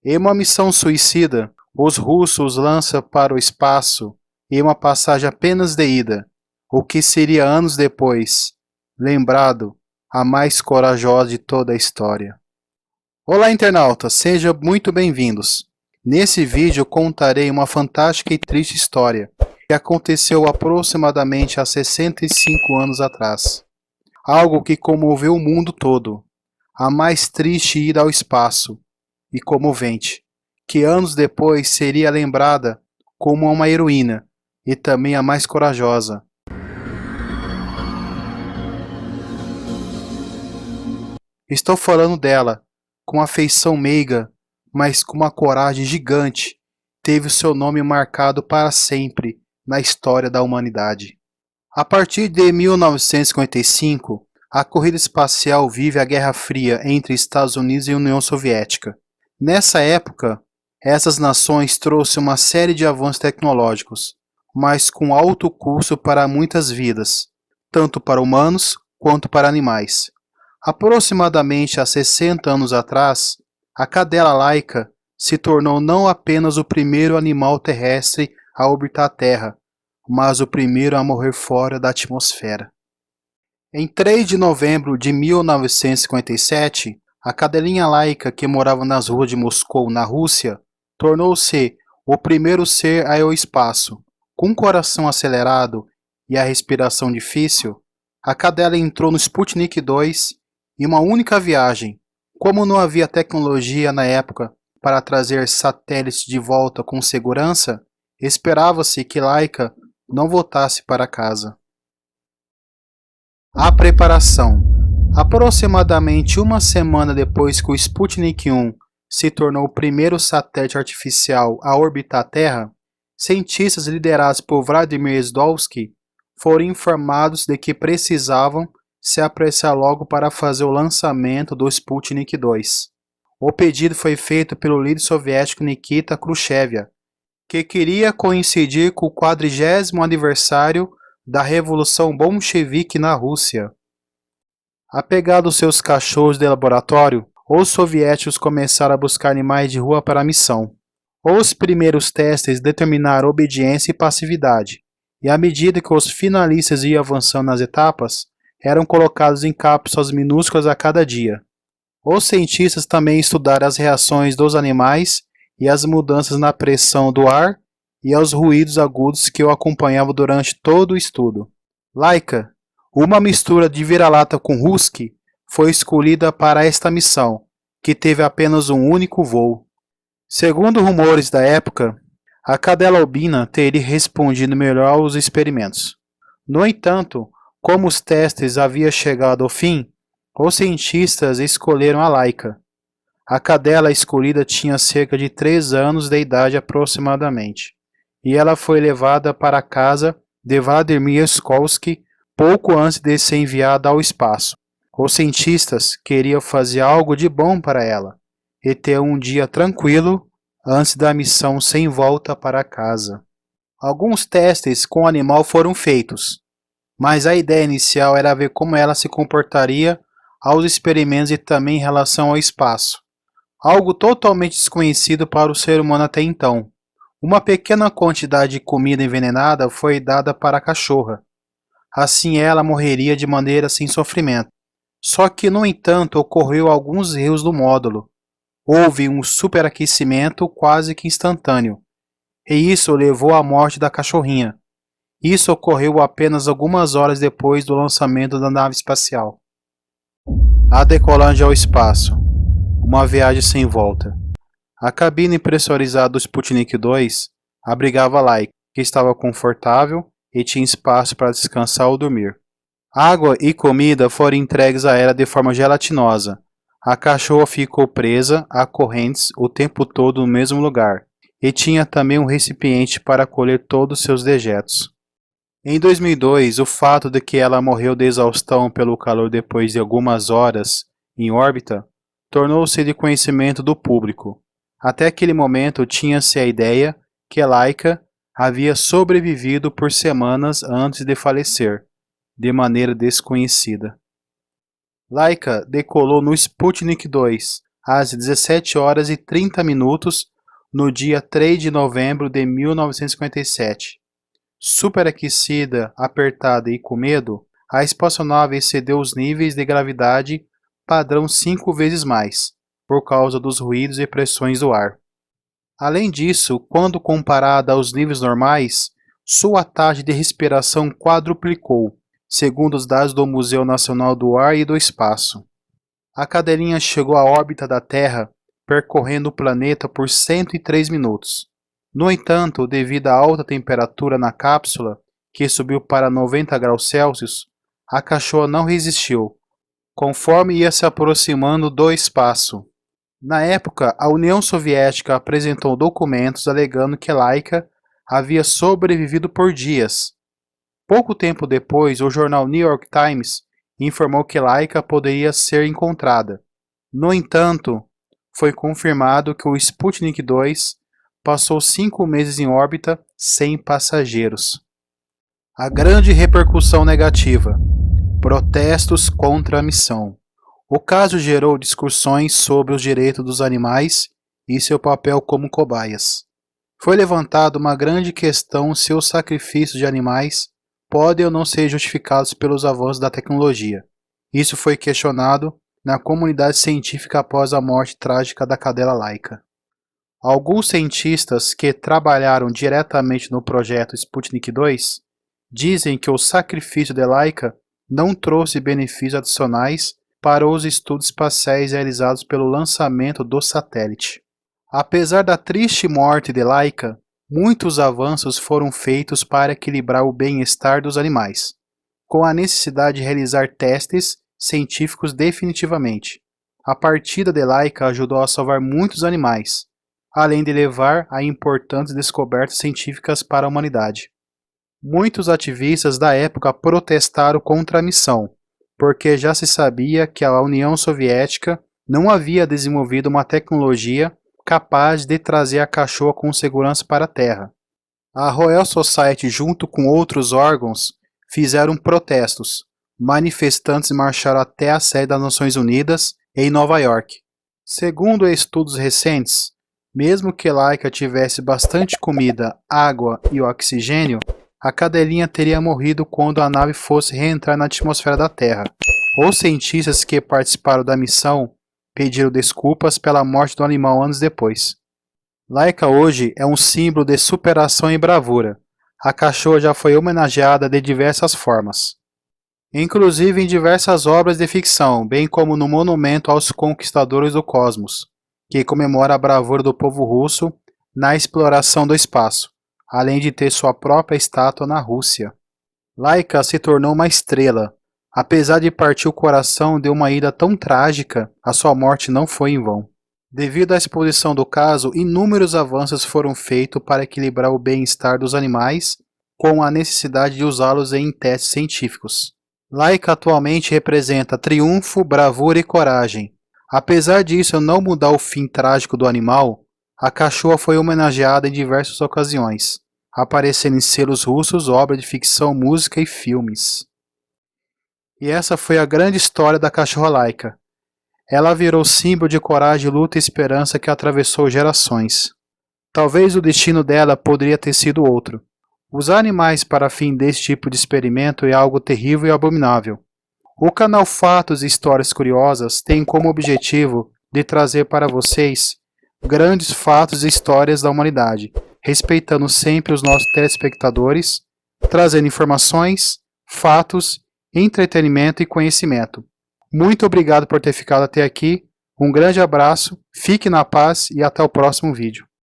Em uma missão suicida, os russos lançam para o espaço em uma passagem apenas de ida, o que seria anos depois, lembrado a mais corajosa de toda a história. Olá, internautas, sejam muito bem-vindos. Nesse vídeo eu contarei uma fantástica e triste história que aconteceu aproximadamente há 65 anos atrás. Algo que comoveu o mundo todo. A mais triste ida ao espaço e comovente, que anos depois seria lembrada como uma heroína e também a mais corajosa. Estou falando dela, com afeição meiga, mas com uma coragem gigante, teve o seu nome marcado para sempre na história da humanidade. A partir de 1955, a corrida espacial vive a Guerra Fria entre Estados Unidos e União Soviética. Nessa época, essas nações trouxeram uma série de avanços tecnológicos, mas com alto custo para muitas vidas, tanto para humanos quanto para animais. Aproximadamente há 60 anos atrás, a cadela Laika se tornou não apenas o primeiro animal terrestre a orbitar a Terra, mas o primeiro a morrer fora da atmosfera. Em 3 de novembro de 1957, a cadelinha Laika, que morava nas ruas de Moscou, na Rússia, tornou-se o primeiro ser a ir ao espaço. Com o coração acelerado e a respiração difícil, a cadela entrou no Sputnik 2 em uma única viagem. Como não havia tecnologia na época para trazer satélites de volta com segurança, esperava-se que Laika não voltasse para casa. A preparação. Aproximadamente uma semana depois que o Sputnik 1 se tornou o primeiro satélite artificial a orbitar a Terra, cientistas liderados por Vladimir Zdolsky foram informados de que precisavam se apressar logo para fazer o lançamento do Sputnik 2. O pedido foi feito pelo líder soviético Nikita Khrushchev, que queria coincidir com o 40º aniversário da Revolução Bolchevique na Rússia. Apegado aos seus cachorros de laboratório, os soviéticos começaram a buscar animais de rua para a missão. Os primeiros testes determinaram obediência e passividade, e à medida que os finalistas iam avançando nas etapas, eram colocados em cápsulas minúsculas a cada dia. Os cientistas também estudaram as reações dos animais e as mudanças na pressão do ar e aos ruídos agudos que o acompanhavam durante todo o estudo. Laika, uma mistura de vira-lata com husky, foi escolhida para esta missão, que teve apenas um único voo. Segundo rumores da época, a cadela albina teria respondido melhor aos experimentos. No entanto, como os testes haviam chegado ao fim, os cientistas escolheram a Laika. A cadela escolhida tinha cerca de 3 anos de idade aproximadamente, e ela foi levada para a casa de Vladimir Skolsky pouco antes de ser enviada ao espaço. Os cientistas queriam fazer algo de bom para ela e ter um dia tranquilo antes da missão sem volta para casa. Alguns testes com o animal foram feitos, mas a ideia inicial era ver como ela se comportaria aos experimentos e também em relação ao espaço. Algo totalmente desconhecido para o ser humano até então. Uma pequena quantidade de comida envenenada foi dada para a cachorra. Assim ela morreria de maneira sem sofrimento. Só que, no entanto, ocorreu alguns erros no módulo. Houve um superaquecimento quase que instantâneo, e isso levou à morte da cachorrinha. Isso ocorreu apenas algumas horas depois do lançamento da nave espacial. A decolagem ao espaço. Uma viagem sem volta. A cabine pressurizada do Sputnik 2 abrigava Laika, que estava confortável e tinha espaço para descansar ou dormir. Água e comida foram entregues a ela de forma gelatinosa. A cachorra ficou presa a correntes o tempo todo no mesmo lugar, e tinha também um recipiente para colher todos seus dejetos. Em 2002, o fato de que ela morreu de exaustão pelo calor depois de algumas horas em órbita tornou-se de conhecimento do público. Até aquele momento tinha-se a ideia que Laika havia sobrevivido por semanas antes de falecer, de maneira desconhecida. Laika decolou no Sputnik 2 às 17 horas e 30 minutos, no dia 3 de novembro de 1957. Superaquecida, apertada e com medo, a espaçonave excedeu os níveis de gravidade padrão 5 vezes mais, por causa dos ruídos e pressões do ar. Além disso, quando comparada aos níveis normais, sua taxa de respiração quadruplicou, segundo os dados do Museu Nacional do Ar e do Espaço. A cadelinha chegou à órbita da Terra, percorrendo o planeta por 103 minutos. No entanto, devido à alta temperatura na cápsula, que subiu para 90 graus Celsius, a cachorra não resistiu, conforme ia se aproximando do espaço. Na época, a União Soviética apresentou documentos alegando que Laika havia sobrevivido por dias. Pouco tempo depois, o jornal New York Times informou que Laika poderia ser encontrada. No entanto, foi confirmado que o Sputnik 2 passou 5 meses em órbita sem passageiros. A grande repercussão negativa. Protestos contra a missão. O caso gerou discussões sobre os direitos dos animais e seu papel como cobaias. Foi levantada uma grande questão se os sacrifícios de animais podem ou não ser justificados pelos avanços da tecnologia. Isso foi questionado na comunidade científica após a morte trágica da cadela Laika. Alguns cientistas que trabalharam diretamente no projeto Sputnik 2 dizem que o sacrifício de Laika não trouxe benefícios adicionais para os estudos espaciais realizados pelo lançamento do satélite. Apesar da triste morte de Laika, muitos avanços foram feitos para equilibrar o bem-estar dos animais, com a necessidade de realizar testes científicos definitivamente. A partida de Laika ajudou a salvar muitos animais, além de levar a importantes descobertas científicas para a humanidade. Muitos ativistas da época protestaram contra a missão, porque já se sabia que a União Soviética não havia desenvolvido uma tecnologia capaz de trazer a cachorra com segurança para a Terra. A Royal Society, junto com outros órgãos, fizeram protestos. Manifestantes marcharam até a sede das Nações Unidas, em Nova York. Segundo estudos recentes, mesmo que Laika tivesse bastante comida, água e oxigênio, a cadelinha teria morrido quando a nave fosse reentrar na atmosfera da Terra. Os cientistas que participaram da missão pediram desculpas pela morte do animal anos depois. Laika hoje é um símbolo de superação e bravura. A cachorra já foi homenageada de diversas formas, inclusive em diversas obras de ficção, bem como no Monumento aos Conquistadores do Cosmos, que comemora a bravura do povo russo na exploração do espaço, além de ter sua própria estátua na Rússia. Laika se tornou uma estrela. Apesar de partir o coração de uma ida tão trágica, a sua morte não foi em vão. Devido à exposição do caso, inúmeros avanços foram feitos para equilibrar o bem-estar dos animais com a necessidade de usá-los em testes científicos. Laika atualmente representa triunfo, bravura e coragem. Apesar disso não mudar o fim trágico do animal, a cachorra foi homenageada em diversas ocasiões, aparecendo em selos russos, obras de ficção, música e filmes. E essa foi a grande história da cachorra Laika. Ela virou símbolo de coragem, luta e esperança que atravessou gerações. Talvez o destino dela poderia ter sido outro. Usar animais para fim desse tipo de experimento é algo terrível e abominável. O canal Fatos e Histórias Curiosas tem como objetivo de trazer para vocês grandes fatos e histórias da humanidade, respeitando sempre os nossos telespectadores, trazendo informações, fatos, entretenimento e conhecimento. Muito obrigado por ter ficado até aqui, um grande abraço, fique na paz e até o próximo vídeo.